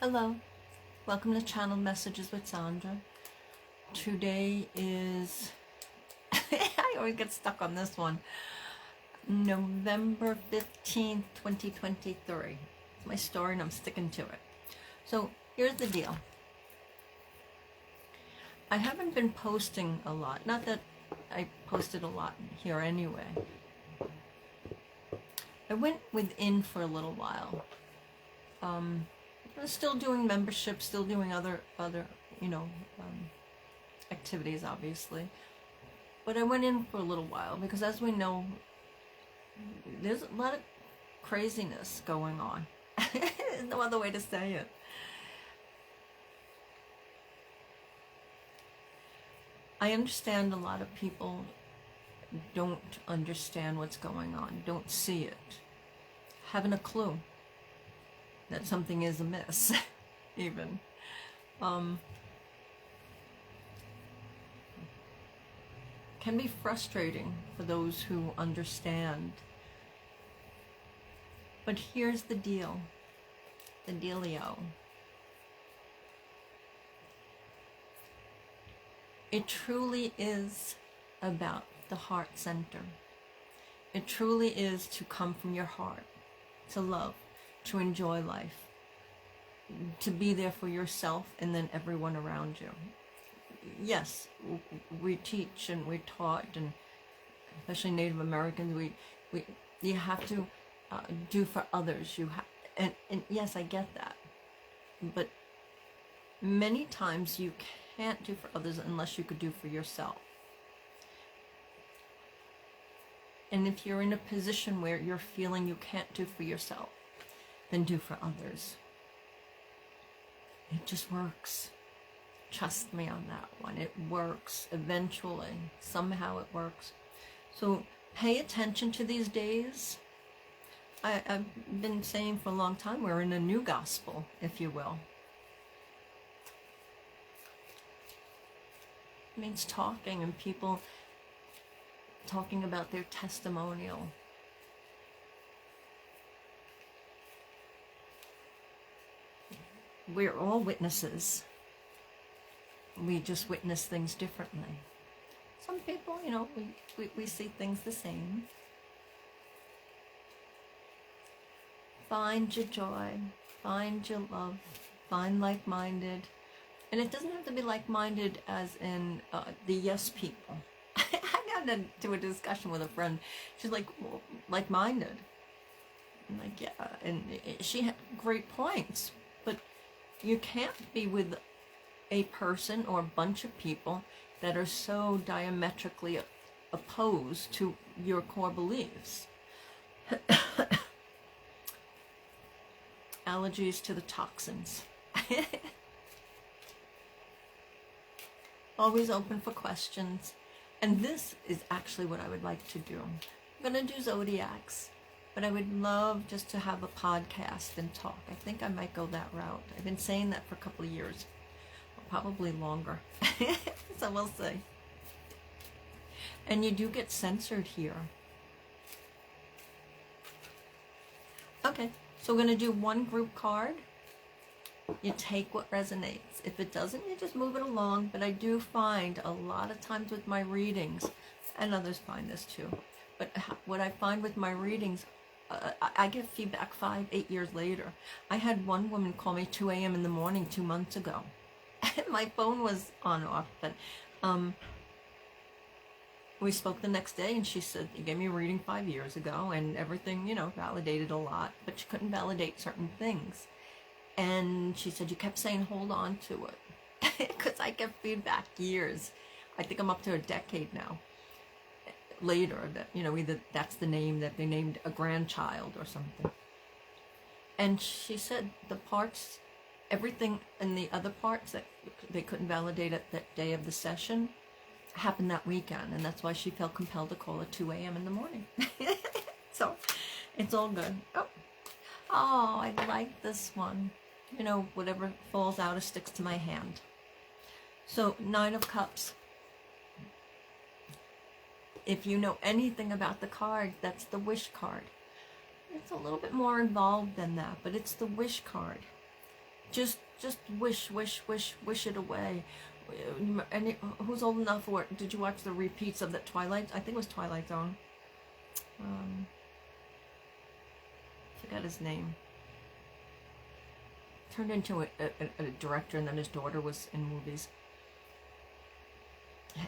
Hello, welcome to Channel Messages with Sandra. Today is, I always get stuck on this one, November 15th, 2023. It's my story and I'm sticking to it. So here's the deal. I haven't been posting a lot, not that I posted a lot here anyway. I went within for a little while. I'm still doing memberships, still doing other activities, obviously. But I went in for a little while because, as we know, there's a lot of craziness going on. There's no other way to say it. I understand a lot of people don't understand what's going on, don't see it, haven't a clue that something is amiss, even. Can be frustrating for those who understand. But here's the deal, the dealio. It truly is about the heart center. It truly is to come from your heart, to love, to enjoy life, to be there for yourself and then everyone around you. Yes, we teach and we're taught, and especially Native Americans, you have to do for others. And yes, I get that. But many times you can't do for others unless you could do for yourself. And if you're in a position where you're feeling you can't do for yourself, then do for others. It just works. Trust me on that one. It works eventually. Somehow it works. So pay attention to these days. I've been saying for a long time, we're in a new gospel, if you will. It means talking, and people talking about their testimonial. We're all witnesses. We just witness things differently. Some people, we see things the same. Find your joy, find your love, find like-minded. And it doesn't have to be like-minded as in the yes people. I got into a discussion with a friend. She's like, well, like-minded. I'm like, yeah. And she had great points. But you can't be with a person or a bunch of people that are so diametrically opposed to your core beliefs. Allergies to the toxins. Always open for questions. And this is actually what I would like to do. I'm going to do zodiacs, but I would love just to have a podcast and talk. I think I might go that route. I've been saying that for a couple of years, probably longer. So we'll see. And you do get censored here. Okay, so we're going to do one group card. You take what resonates. If it doesn't, you just move it along. But I do find a lot of times with my readings, and others find this too, but what I find with my readings, I get feedback 5-8 years later. I had one woman call me 2 a.m. in the morning 2 months ago. My phone was on and off, but we spoke the next day, and she said, you gave me a reading 5 years ago, and everything, validated a lot, but you couldn't validate certain things. And she said, you kept saying, hold on to it. Because I get feedback years. I think I'm up to a decade now. Later, that, either that's the name that they named a grandchild or something. And she said the parts, everything in the other parts that they couldn't validate at that day of the session happened that weekend. And that's why she felt compelled to call at 2 a.m. in the morning. So it's all good. Oh, I like this one. Whatever falls out or sticks to my hand. So 9 of Cups. If you know anything about the card, that's the wish card. It's a little bit more involved than that, but it's the wish card. just wish it away. And who's old enough for it? Did you watch the repeats of the Twilight? I think it was Twilight Zone. Forgot his name. Turned into a director, and then his daughter was in movies.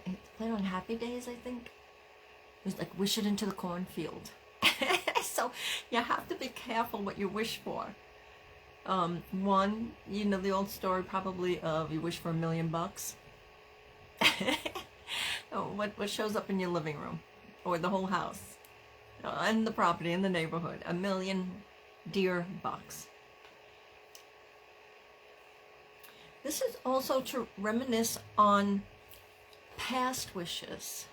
He played on Happy Days, I think. It was like wish it into the cornfield. So you have to be careful what you wish for. One, you know the old story probably of you wish for $1 million. What shows up in your living room or the whole house and the property in the neighborhood? $1 million dear bucks. This is also to reminisce on past wishes.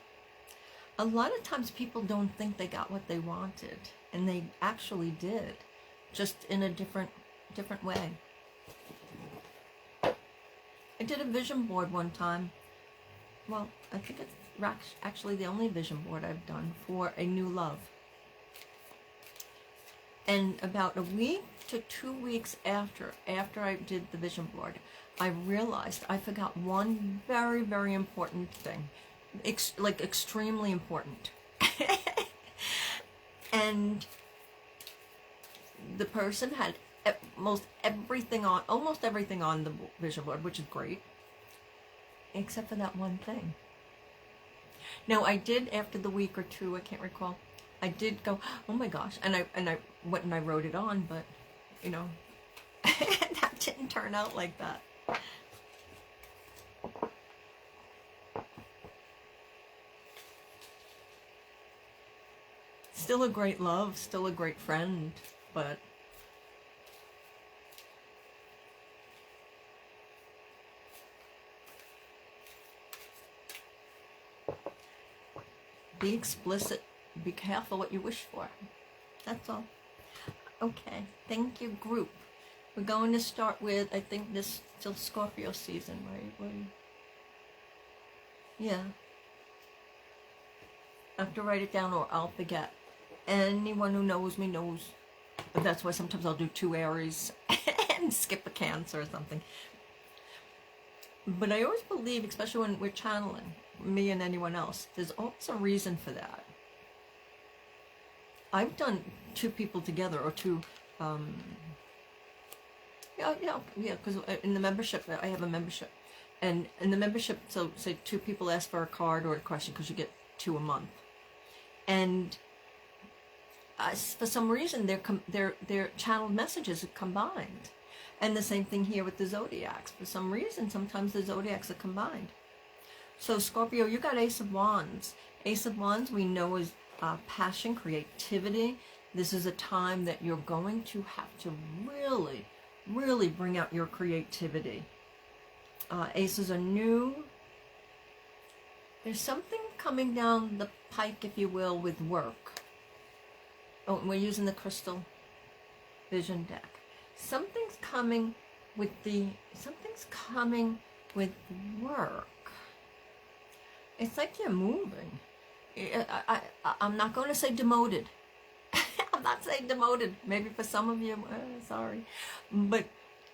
A lot of times people don't think they got what they wanted, and they actually did, just in a different way. I did a vision board one time. Well, I think it's actually the only vision board I've done for a new love. And about a week to 2 weeks after I did the vision board, I realized I forgot one very, very important thing. Like extremely important. And the person had almost everything on the vision board, which is great, except for that one thing. Now I did, after the week or two, I can't recall, I did go, oh my gosh, and I went and I wrote it on, but you know, that didn't turn out like that. Still a great love, still a great friend, but be explicit, be careful what you wish for. That's all. Okay, thank you, group. We're going to start with, I think this still Scorpio season, right? Yeah. I have to write it down or I'll forget. Anyone who knows me knows. But that's why sometimes I'll do 2 Aries and skip a Cancer or something. But I always believe, especially when we're channeling, me and anyone else, there's always a reason for that. I've done 2 people together, or 2, because in the membership, I have a membership. And in the membership, so say 2 people ask for a card or a question, because you get 2 a month. And for some reason, their channeled messages are combined. And the same thing here with the zodiacs. For some reason, sometimes the zodiacs are combined. So Scorpio, you got Ace of Wands. Ace of Wands we know is passion, creativity. This is a time that you're going to have to really, really bring out your creativity. Aces are new. There's something coming down the pike, if you will, with work. Oh, and we're using the crystal vision deck. Something's coming with work. It's like you're moving. I'm not going to say demoted. I'm not saying demoted. Maybe for some of you, sorry. But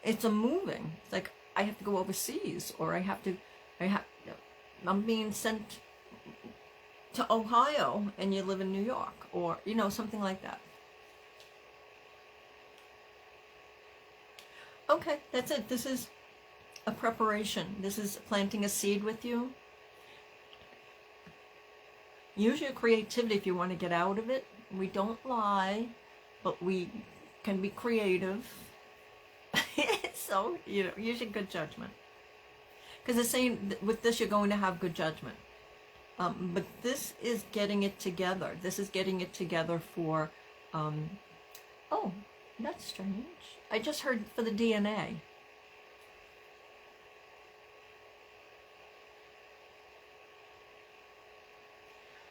it's a moving. It's like I have to go overseas, or I'm being sent to Ohio and you live in New York, or, you know, something like that. Okay, that's it. This is a preparation. This is planting a seed with you. Use your creativity if you want to get out of it. We don't lie, but we can be creative. So, you know, use your good judgment. Because it's saying with this, you're going to have good judgment. But this is getting it together. This is getting it together for, oh, that's strange. I just heard for the DNA.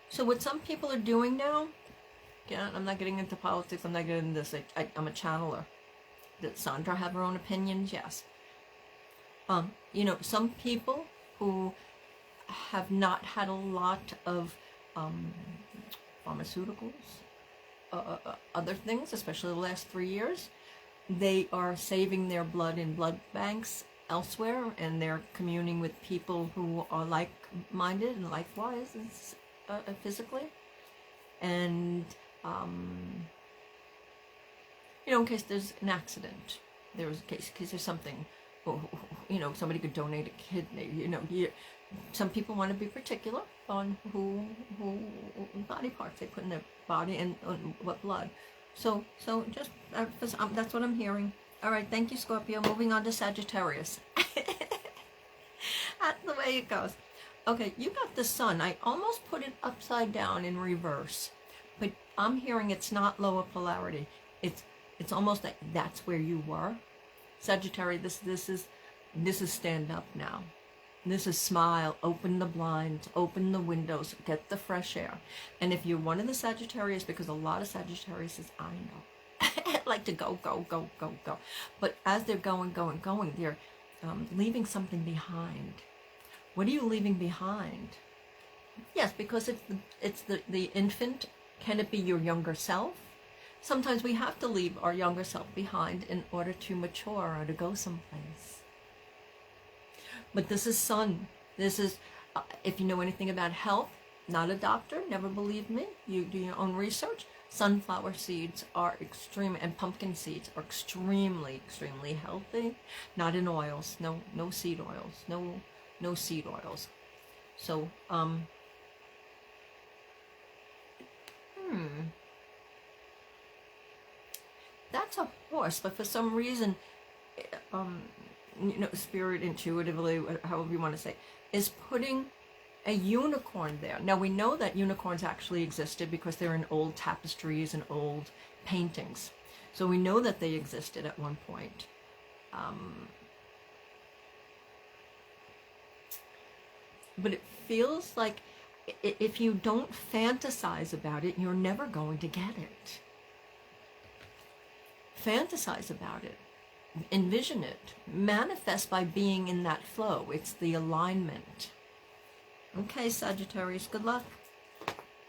So what some people are doing now, again, I'm not getting into politics, I'm not getting into this, I'm a channeler. Did Sandra have her own opinions? Yes. You know, some people who have not had a lot of pharmaceuticals, other things, especially the last 3 years, they are saving their blood in blood banks elsewhere, and they're communing with people who are like-minded and likewise physically. And, you know, in case there's an accident, there's a case there's something, you know, somebody could donate a kidney, you know, some people want to be particular on who body parts they put in their body and what blood. So just, that's what I'm hearing. All right, thank you, Scorpio. Moving on to Sagittarius. That's the way it goes. Okay, you got the sun. I almost put it upside down in reverse, but I'm hearing it's not lower polarity. It's almost like that's where you were. Sagittarius, this is stand up now. This is smile, open the blinds, open the windows, get the fresh air. And if you're one of the Sagittarius, because a lot of Sagittarius, I know, like to go. But as they're going, they're leaving something behind. What are you leaving behind? Yes, because it's the infant. Can it be your younger self? Sometimes we have to leave our younger self behind in order to mature or to go someplace. But this is sun. This is, if you know anything about health, not a doctor, never believe me, you do your own research. Sunflower seeds are and pumpkin seeds are extremely healthy. Not in oils, no seed oils, no seed oils. So, that's a horse, but for some reason, you know, spirit, intuitively, however you want to say, is putting a unicorn there. Now, we know that unicorns actually existed because they're in old tapestries and old paintings. So we know that they existed at one point. But it feels like if you don't fantasize about it, you're never going to get it. Fantasize about it. Envision it. Manifest by being in that flow. It's the alignment. Okay, Sagittarius, good luck.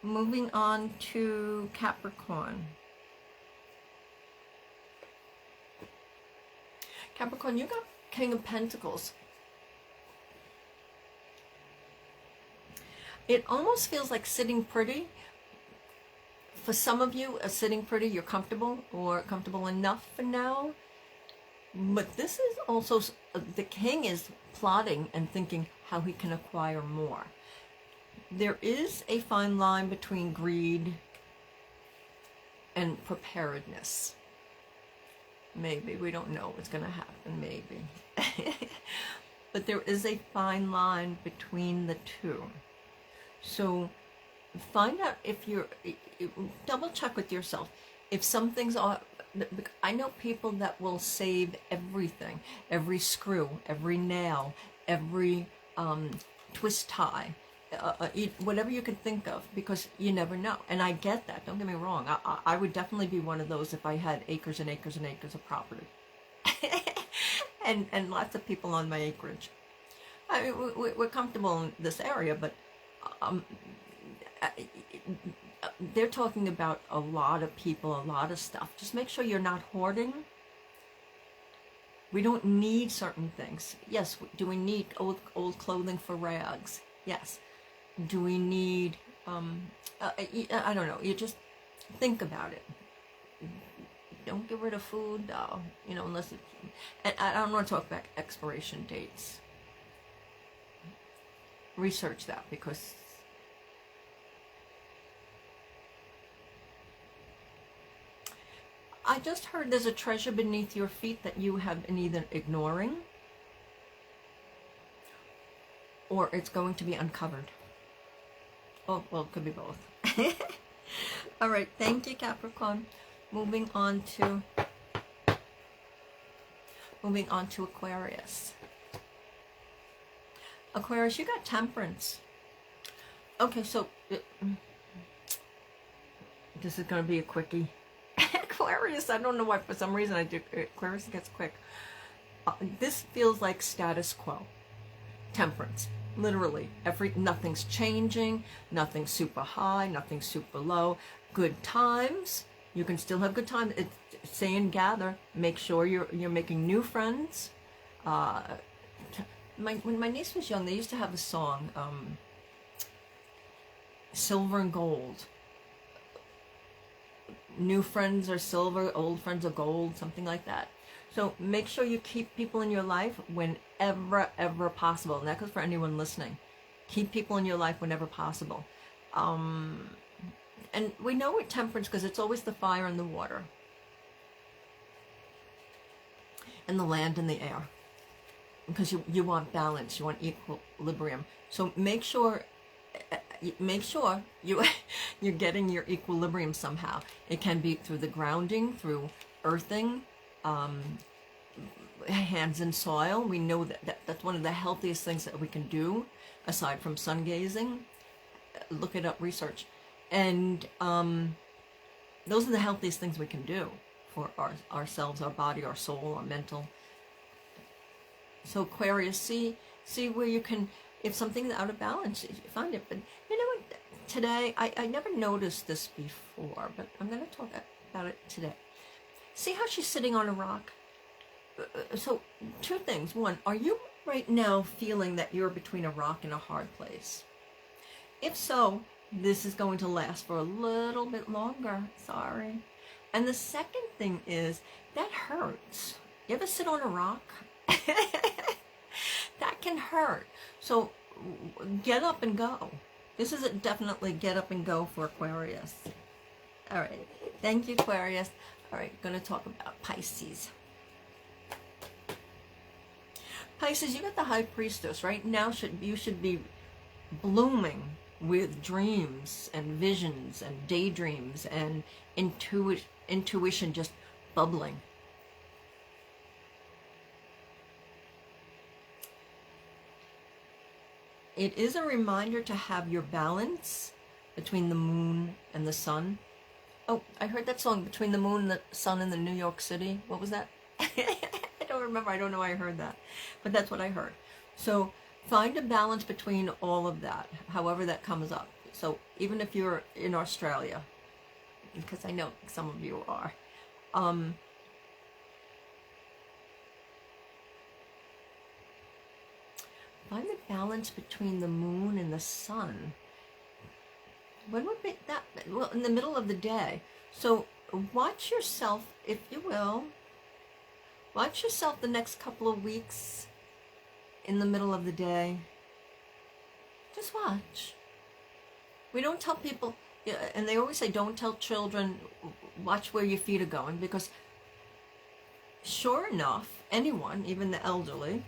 Moving on to Capricorn. Capricorn, you got King of Pentacles. It almost feels like sitting pretty. For some of you, sitting pretty, you're comfortable or comfortable enough for now. But this is also, the king is plotting and thinking how he can acquire more. There is a fine line between greed and preparedness. Maybe, we don't know what's going to happen, maybe. But there is a fine line between the two. So find out if you're, double check with yourself. If some things are, I know people that will save everything, every screw, every nail, every twist tie, whatever you can think of, because you never know. And I get that, don't get me wrong. I would definitely be one of those if I had acres and acres and acres of property. and lots of people on my acreage. I mean, we're comfortable in this area, but they're talking about a lot of people, a lot of stuff. Just make sure you're not hoarding. We don't need certain things. Yes, do we need old clothing for rags? Yes. Do we need, I don't know, you just think about it. Don't get rid of food, you know, unless it's, and I don't want to talk about expiration dates. Research that, because I just heard there's a treasure beneath your feet that you have been either ignoring or it's going to be uncovered. Oh, well, it could be both. All right, thank you, Capricorn. Moving on to Aquarius. Aquarius, you got Temperance. Okay, so this is going to be a quickie. Aquarius, I don't know why, for some reason I do. Aquarius gets quick. This feels like status quo. Temperance, literally. Nothing's changing, nothing's super high, nothing's super low. Good times, you can still have good times. say and gather. Make sure you're making new friends. When my niece was young, they used to have a song, Silver and Gold. New friends are silver, old friends are gold, something like that. So make sure you keep people in your life whenever ever possible. And that goes for anyone listening. Keep people in your life whenever possible. And we know with temperance because it's always the fire and the water. And the land and the air. Because you want balance, you want equilibrium. So make sure you're getting your equilibrium somehow. It can be through the grounding, through earthing, hands in soil. We know that's one of the healthiest things that we can do, aside from sun gazing. Look it up, research. And those are the healthiest things we can do for ourselves, our body, our soul, our mental. So Aquarius, see where you can, if something's out of balance, you find it. But you know what, today, I never noticed this before, but I'm going to talk about it today. See how she's sitting on a rock? So, two things. One, are you right now feeling that you're between a rock and a hard place? If so, this is going to last for a little bit longer. Sorry. And the second thing is, that hurts. You ever sit on a rock? That can hurt. So get up and go. This is definitely get up and go for Aquarius. All right. Thank you, Aquarius. All right. Going to talk about Pisces. Pisces, you got the High Priestess. Right now, you should be blooming with dreams and visions and daydreams and intuition just bubbling. It is a reminder to have your balance between the moon and the sun. Oh, I heard that song, Between the Moon and the Sun in the New York City. What was that? I don't remember. I don't know why I heard that. But that's what I heard. So find a balance between all of that, however that comes up. So even if you're in Australia, because I know some of you are, find the balance between the moon and the sun. When would be that? Well, in the middle of the day. So watch yourself, if you will. Watch yourself the next couple of weeks in the middle of the day. Just watch. We don't tell people, and they always say don't tell children, watch where your feet are going, because sure enough, anyone, even the elderly,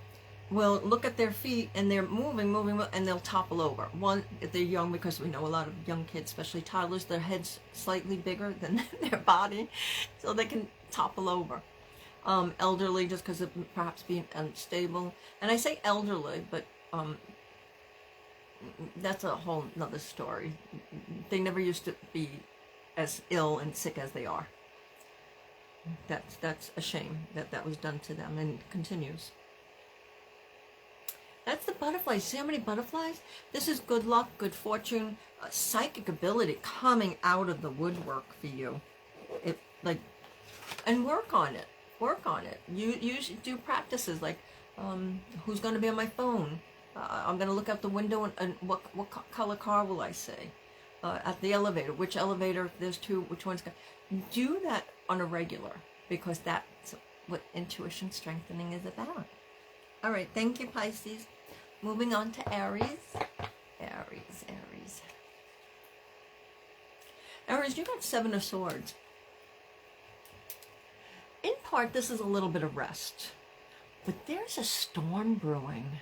will look at their feet and they're moving, and they'll topple over. One, if they're young, because we know a lot of young kids, especially toddlers, their head's slightly bigger than their body, so they can topple over. Elderly, just because of perhaps being unstable. And I say elderly, but that's a whole nother story. They never used to be as ill and sick as they are. That's a shame that was done to them, and it continues. That's the butterflies. See how many butterflies? This is good luck, good fortune, psychic ability coming out of the woodwork for you. And work on it. Work on it. You should do practices like, who's going to be on my phone? I'm going to look out the window and what color car will I see? At the elevator, which elevator, if there's two, which one's going to... Do that on a regular, because that's what intuition strengthening is about. All right, thank you, Pisces. Moving on to Aries. Aries, you got 7 of Swords. In part, this is a little bit of rest. But there's a storm brewing.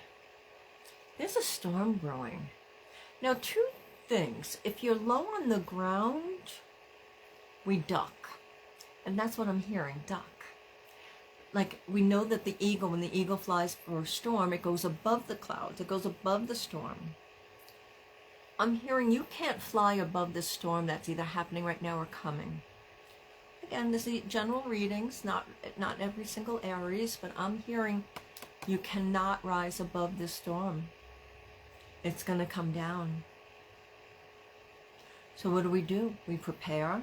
There's a storm brewing. Now, 2 things. If you're low on the ground, we duck. And that's what I'm hearing, duck. Like, we know that the eagle, when the eagle flies for a storm, it goes above the clouds. It goes above the storm. I'm hearing you can't fly above this storm that's either happening right now or coming. Again, this is general readings, not every single Aries, but I'm hearing you cannot rise above this storm. It's going to come down. So what do? We prepare.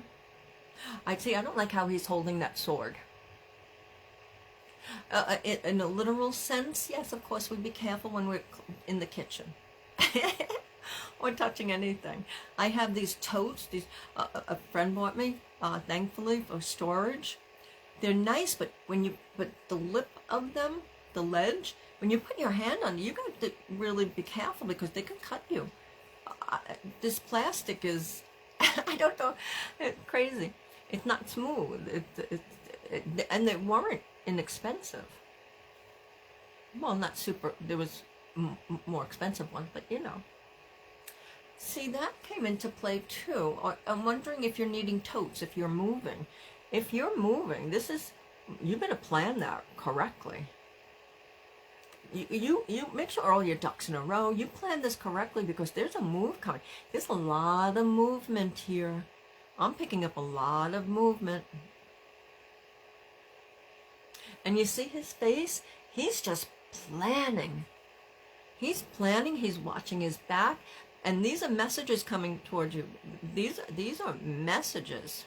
I don't like how he's holding that sword. In a literal sense, yes, of course, we'd be careful when we're in the kitchen or touching anything. I have these totes, a friend bought me, thankfully, for storage. They're nice, but when you put the lip of them, the ledge, when you put your hand on it, you got to really be careful because they can cut you. This plastic is, I don't know, it's crazy. It's not smooth. And they weren't inexpensive. Well, not super, there was more expensive ones, but you know. See, that came into play too. I'm wondering if you're needing totes, if you're moving. If you're moving, this is, you better plan that correctly. You make sure all your ducks in a row. You plan this correctly because there's a move coming. There's a lot of movement here. I'm picking up a lot of movement. And you see his face? He's just planning. He's planning, he's watching his back, and these are messages coming towards you. These are messages.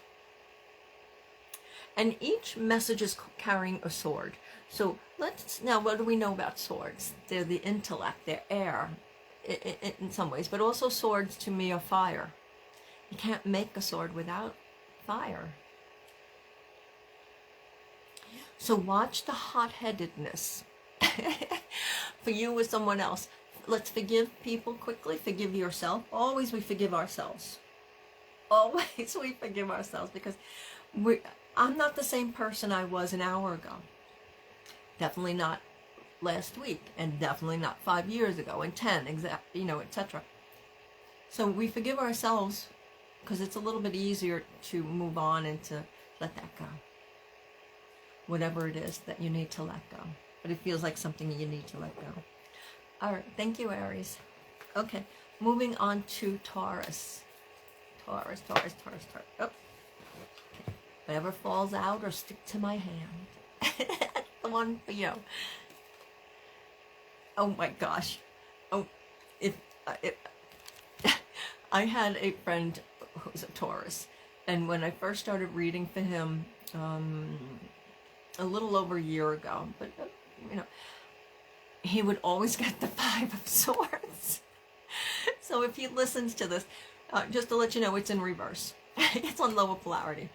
And each message is carrying a sword. So now what do we know about swords? They're the intellect, they're air in some ways, but also swords to me are fire. You can't make a sword without fire. So watch the hot-headedness. For you or someone else. Let's forgive people quickly. Forgive yourself. Always we forgive ourselves. Always we forgive ourselves because I'm not the same person I was an hour ago. Definitely not last week, and definitely not 5 years ago, and 10, etc. So we forgive ourselves because it's a little bit easier to move on and to let that go. Whatever it is that you need to let go. But it feels like something you need to let go. All right, thank you, Aries. Okay, moving on to Taurus. Taurus. Oh. Okay. Whatever falls out or stick to my hand. That's the one for you. Oh my gosh. Oh, I had a friend who was a Taurus, and when I first started reading for him, a little over a year ago, but he would always get the 5 of Swords. So if he listens to this, just to let you know, it's in reverse. It's on lower polarity.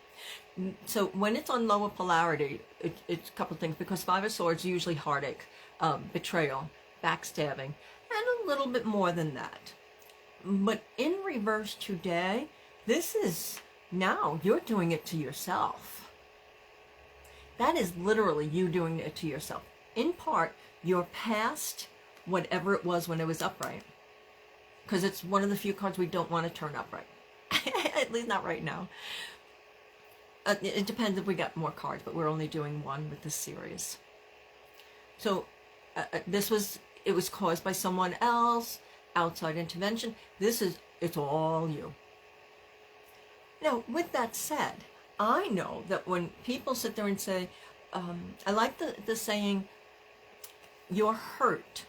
So when it's on lower polarity, it's a couple of things, because 5 of Swords is usually heartache, betrayal, backstabbing, and a little bit more than that. But in reverse today, this is, now you're doing it to yourself. That is literally you doing it to yourself. In part, you're past whatever it was when it was upright. Because it's one of the few cards we don't want to turn upright. At least not right now. It depends if we got more cards, but we're only doing one with this series. So it was caused by someone else, outside intervention. It's all you. Now, with that said, I know that when people sit there and say, I like the saying, your hurt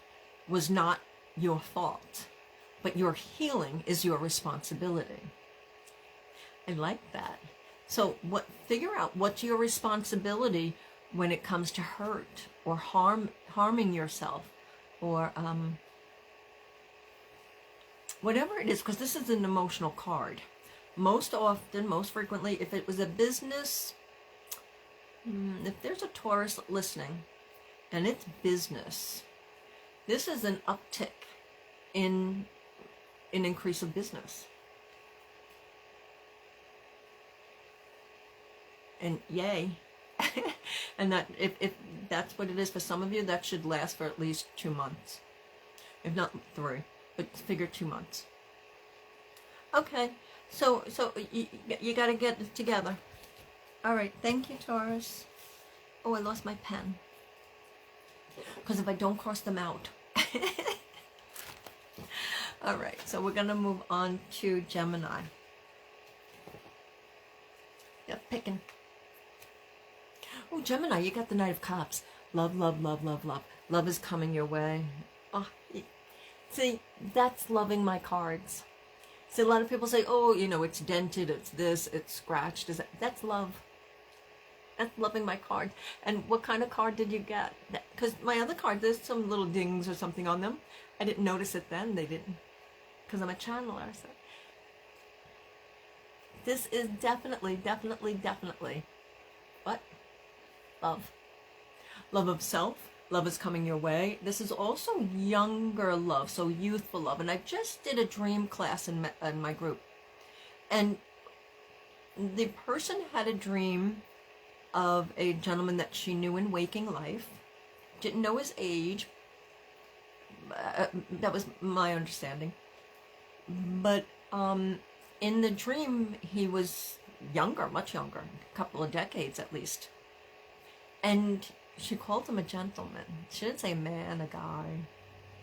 was not your fault, but your healing is your responsibility. I like that. So figure out what's your responsibility when it comes to hurt or harming yourself or whatever it is, because this is an emotional card. Most often, most frequently, if it was a business, if there's a Taurus listening and it's business, this is an uptick in an increase of business. And yay. And that if that's what it is for some of you, that should last for at least 2 months. If not 3, but figure 2 months. Okay. So you got to get it together. All right, thank you, Taurus. Oh, I lost my pen. Because if I don't cross them out. All right, so we're going to move on to Gemini. Yep, picking. Oh, Gemini, you got the Knight of Cups. Love, love, love, love, love. Love is coming your way. Oh, see, that's loving my cards. So a lot of people say, oh, you know, it's dented, it's this, it's scratched. That's love. That's loving my card. And what kind of card did you get? Because my other card, there's some little dings or something on them. I didn't notice it then. They didn't. Because I'm a channeler. So this is definitely what? Love. Love of self. Love is coming your way. This is also younger love, so youthful love. And I just did a dream class in my group. And the person had a dream of a gentleman that she knew in waking life. Didn't know his age. That was my understanding. But in the dream, he was younger, much younger, a couple of decades at least. And she called him a gentleman. She didn't say a man, a guy,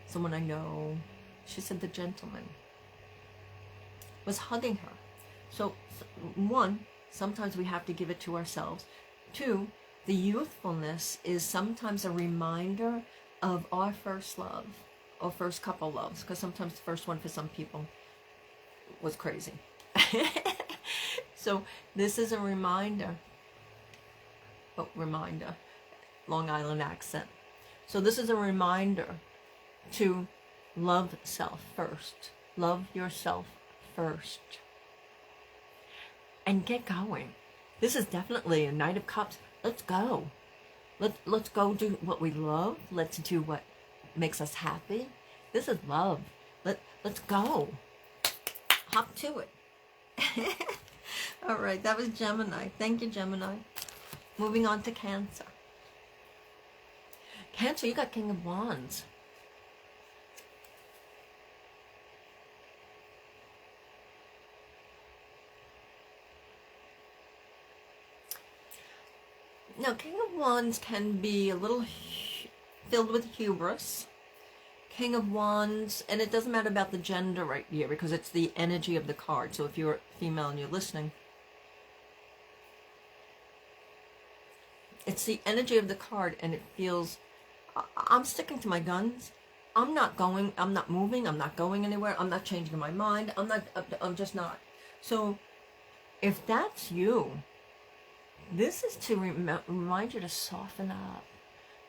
someone I know. She said the gentleman was hugging her. So, one, sometimes we have to give it to ourselves. Two, the youthfulness is sometimes a reminder of our first love, or first couple loves, because sometimes the first one for some people was crazy. So this is a reminder. Oh, reminder. Long Island accent. So this is a reminder to love self first. Love yourself first. And get going. This is definitely a Knight of Cups. Let's go. Let's go do what we love. Let's do what makes us happy. This is love. Let's go. Hop to it. All right, that was Gemini. Thank you, Gemini. Moving on to Cancer. Cancer, you got King of Wands. Now, King of Wands can be a little filled with hubris. King of Wands, and it doesn't matter about the gender right here because it's the energy of the card. So if you're female and you're listening, it's the energy of the card, and it feels, I'm sticking to my guns. I'm not moving, I'm not going anywhere, I'm not changing my mind, I'm just not. So if that's you, this is to remind you to soften up.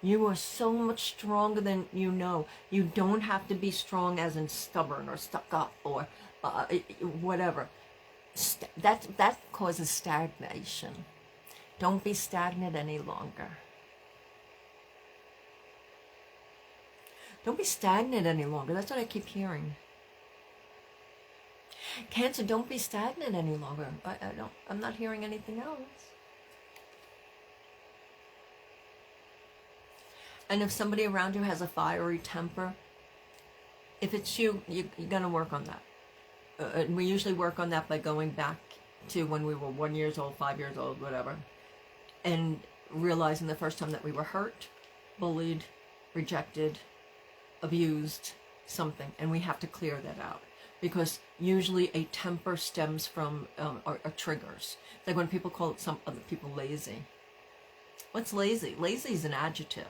You are so much stronger than you know. You don't have to be strong as in stubborn or stuck up or whatever. That causes stagnation. Don't be stagnant any longer. Don't be stagnant any longer. That's what I keep hearing. Cancer, don't be stagnant any longer. I'm not hearing anything else. And if somebody around you has a fiery temper, if it's you, you're going to work on that. And we usually work on that by going back to when we were 1 year old, 5 years old, whatever. And realizing the first time that we were hurt, bullied, rejected, abused, something. And we have to clear that out. Because usually a temper stems from or triggers. Like when people call some other people lazy. What's lazy? Lazy is an adjective.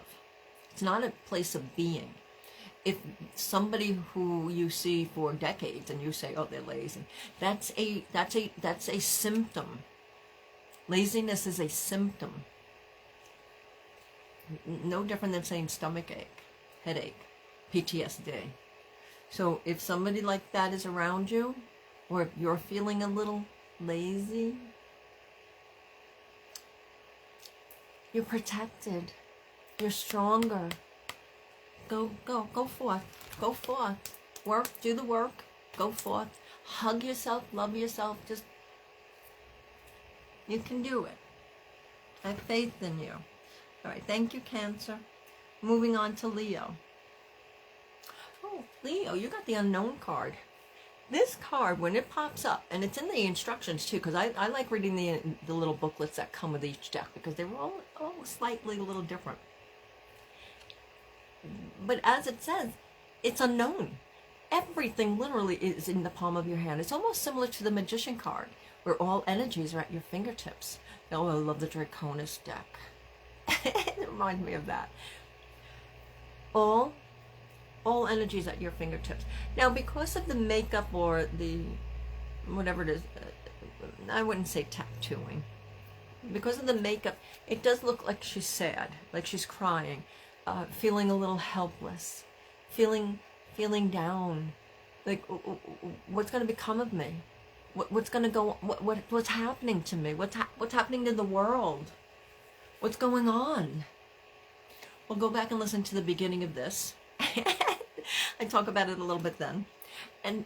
It's not a place of being. If somebody who you see for decades and you say, oh, they're lazy, that's a symptom. Laziness is a symptom. No different than saying stomach ache, headache, PTSD. So if somebody like that is around you, or if you're feeling a little lazy, you're protected. You're stronger. Go forth. Go forth. Work, do the work. Go forth. Hug yourself, love yourself. Just, you can do it. I have faith in you. All right, thank you, Cancer. Moving on to Leo. Oh, Leo, you got the Unknown card. This card, when it pops up, and it's in the instructions too, because I like reading the little booklets that come with each deck, because they're all slightly a little different. But as it says, it's unknown. Everything literally is in the palm of your hand. It's almost similar to the Magician card, where all energies are at your fingertips. Oh, I love the Draconis deck. It reminds me of that. All energies at your fingertips. Now, because of the makeup or the whatever it is. I wouldn't say tattooing. Because of the makeup, it does look like she's sad, like she's crying, feeling a little helpless, feeling down. Like, what's going to become of me? What's going to go? What's happening to me? What's happening to the world? What's going on? Well, go back and listen to the beginning of this. I talk about it a little bit then, and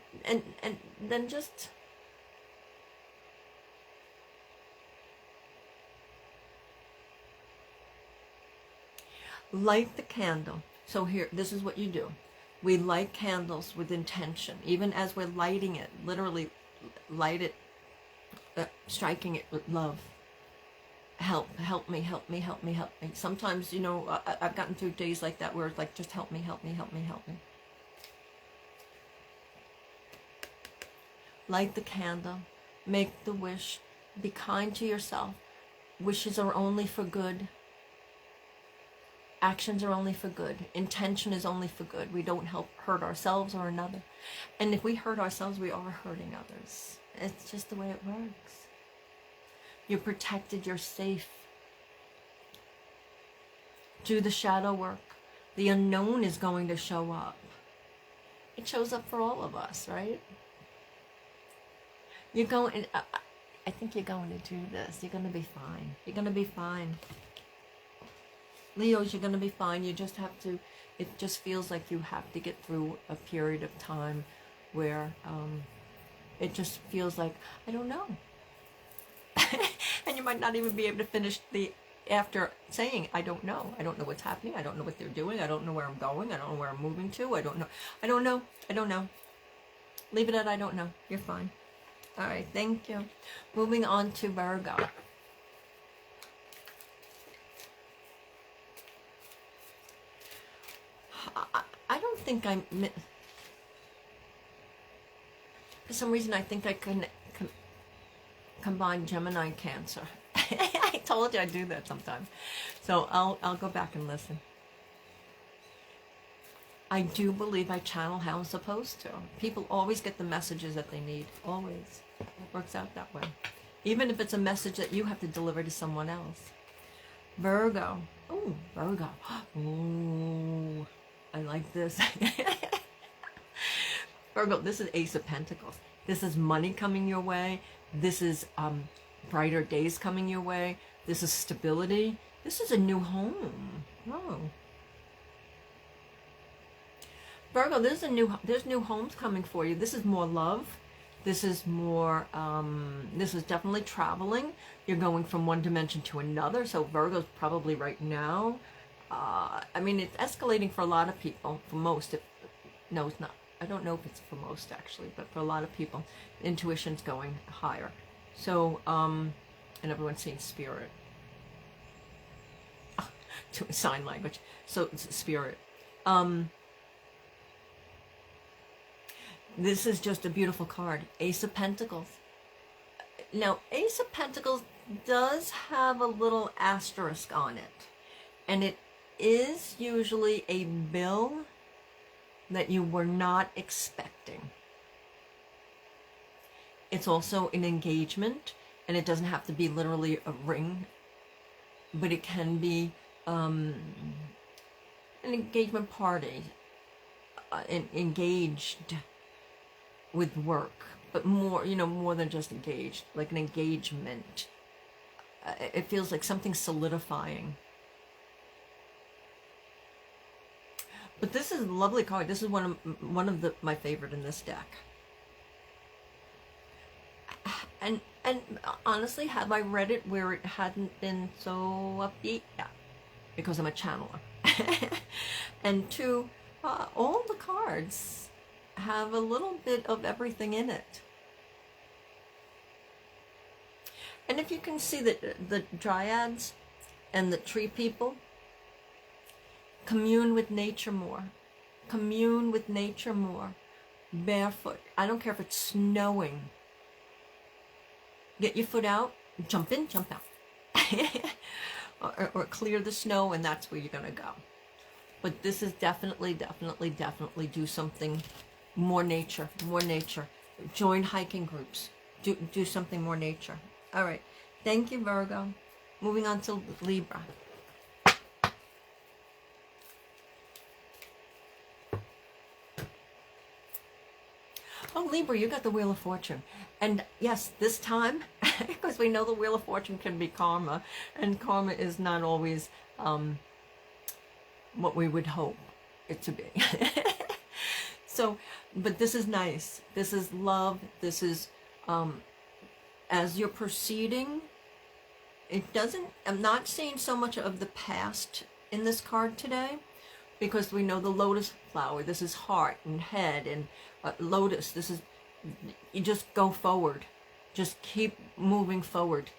then just light the candle. So here, this is what you do. We light candles with intention. Even as we're lighting it, literally light it, striking it with love. Help me, help me, help me, help me. Sometimes, you know, I've gotten through days like that where it's like, just help me, help me, help me, help me. Light the candle. Make the wish. Be kind to yourself. Wishes are only for good. Actions are only for good. Intention is only for good. We don't hurt ourselves or another. And if we hurt ourselves, we are hurting others. It's just the way it works. You're protected. You're safe. Do the shadow work. The unknown is going to show up. It shows up for all of us, right? You're going, I think you're going to do this. You're going to be fine. You're going to be fine. Leos, you're going to be fine. You just have to, it just feels like you have to get through a period of time where it just feels like, I don't know. And you might not even be able to finish the, after saying, I don't know. I don't know what's happening. I don't know what they're doing. I don't know where I'm going. I don't know where I'm moving to. I don't know. I don't know. I don't know. Leave it at I don't know. You're fine. All right. Thank you. Moving on to Virgo. I don't think I'm, for some reason I think I can combine Gemini and Cancer. I told you I do that sometimes. So I'll go back and listen. I do believe I channel how I'm supposed to. People always get the messages that they need. Always. It works out that way. Even if it's a message that you have to deliver to someone else. Virgo. Oh, Virgo. Oh, I like this. Virgo, this is Ace of Pentacles. This is money coming your way. This is brighter days coming your way. This is stability. This is a new home. Oh. Virgo, there's new homes coming for you. This is more love. This is more, this is definitely traveling. You're going from one dimension to another. So Virgo's probably right now, I mean, it's escalating for a lot of people, for most. No, it's not. I don't know if it's for most, actually, but for a lot of people, intuition's going higher. So, and everyone's saying spirit. To sign language. So, it's spirit. This is just a beautiful card. Ace of Pentacles. Now, Ace of Pentacles does have a little asterisk on it. And it is usually a bill that you were not expecting. It's also an engagement, and it doesn't have to be literally a ring, but it can be an engagement party, engaged with work, but more, you know, more than just engaged, like an engagement. It feels like something solidifying. But this is a lovely card. This is one of my favorite in this deck. And honestly, have I read it where it hadn't been so upbeat? Yeah, because I'm a channeler. And two, all the cards have a little bit of everything in it. And if you can see that the dryads and the tree people, commune with nature more. Commune with nature more. Barefoot. I don't care if it's snowing. Get your foot out, jump in, jump out. or clear the snow, and that's where you're going to go. But this is definitely do something more nature, more nature. join hiking groups. Do something more nature. All right. Thank you, Virgo. Moving on to Libra. Oh, Libra, you got the Wheel of Fortune. And yes, this time, because we know the Wheel of Fortune can be karma, and karma is not always what we would hope it to be. So, but this is nice. This is love. This is, as you're proceeding, it doesn't, I'm not seeing so much of the past in this card today, because we know the lotus flower. This is heart and head and lotus. This is, you just go forward. Just keep moving forward.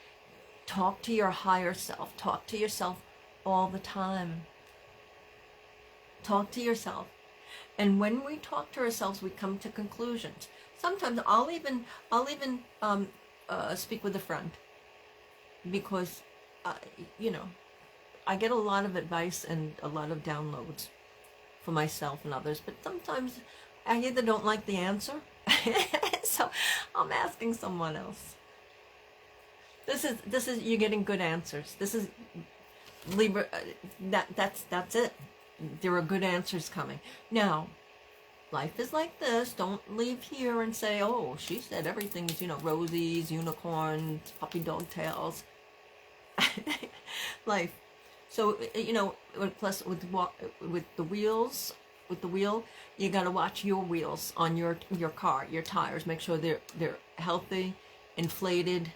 Talk to your higher self. Talk to yourself all the time. Talk to yourself. And when we talk to ourselves, we come to conclusions. Sometimes I'll even speak with a friend, because you know, I get a lot of advice and a lot of downloads for myself and others, but sometimes I either don't like the answer, so I'm asking someone else. This is you're getting good answers. This is Libra. That's it. There are good answers coming. Now, life is like this. Don't leave here and say, oh, she said everything is, you know, rosies, unicorns, puppy dog tails. Life. So, you know, plus with the wheels, with the wheel, you got to watch your wheels on your car, your tires. Make sure they're healthy, inflated.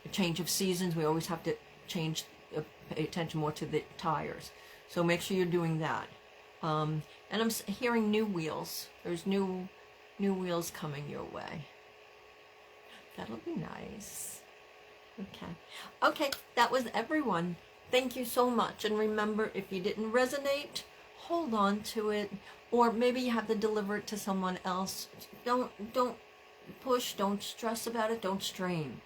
A change of seasons, we always have to change, pay attention more to the tires. So make sure you're doing that. And I'm hearing new wheels. There's new wheels coming your way. That'll be nice. Okay, that was everyone. Thank you so much. And remember, if you didn't resonate, hold on to it. Or maybe you have to deliver it to someone else. Don't push, don't stress about it, don't strain.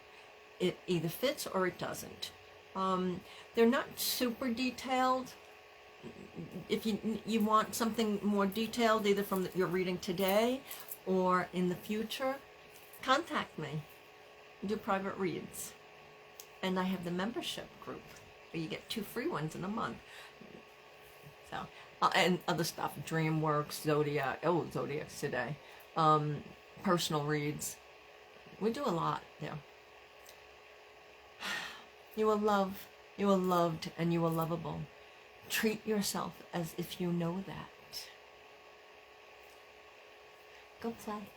It either fits or it doesn't. They're not super detailed. If you want something more detailed, either from your reading today or in the future, contact me. I do private reads. And I have the membership group where you get 2 free ones in a month. So, and other stuff, DreamWorks, Zodiac, Zodiac's today, personal reads. We do a lot there. You are loved, and you are lovable. Treat yourself as if you know that. Go play.